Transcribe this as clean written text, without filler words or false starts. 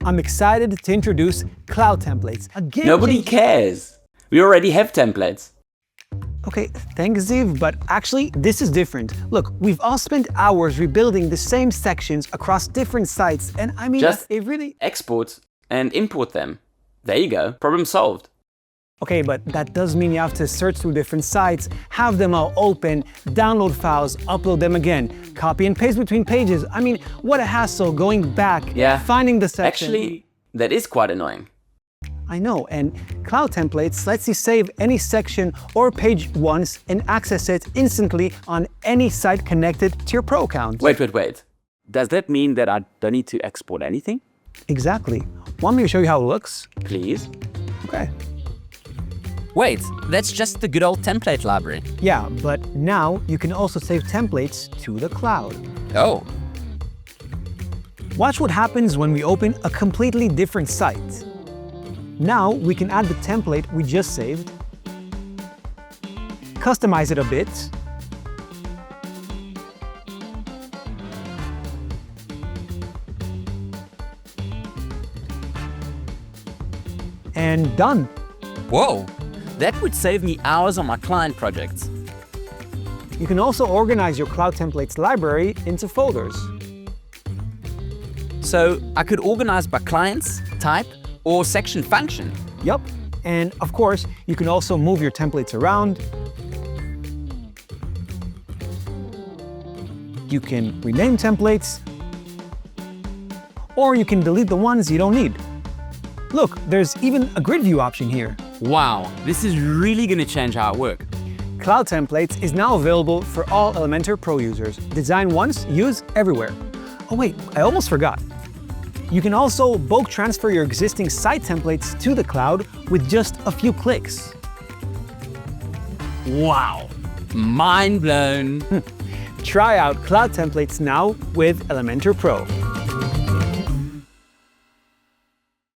I'm excited to introduce Cloud Templates. Again, Nobody cares. We already have templates. Okay, thanks, Ziv, but actually, this is different. Look, we've all spent hours rebuilding the same sections across different sites, and I mean, Just it really... export and import them. There you go. Problem solved. Okay, but that does mean you have to search through different sites, have them all open, download files, upload them again, copy and paste between pages. I mean, what a hassle going back, finding the section. Actually, that is quite annoying. I know, and Cloud Templates lets you save any section or page once and access it instantly on any site connected to your Pro account. Wait. Does that mean that I don't need to export anything? Exactly. Want me to show you how it looks? Please. Okay. Wait, that's just the good old template library. Yeah, but now you can also save templates to the cloud. Oh. Watch what happens when we open a completely different site. Now we can add the template we just saved, customize it a bit, and done. Whoa, that would save me hours on my client projects. You can also organize your Cloud Templates library into folders. So I could organize by clients, type, or section function. Yup, and of course, you can also move your templates around. You can rename templates, or you can delete the ones you don't need. Look, there's even a grid view option here. Wow, this is really going to change how I work. Cloud Templates is now available for all Elementor Pro users. Design once, use everywhere. Oh wait, I almost forgot. You can also bulk transfer your existing site templates to the cloud with just a few clicks. Wow, mind blown. Try out Cloud Templates now with Elementor Pro.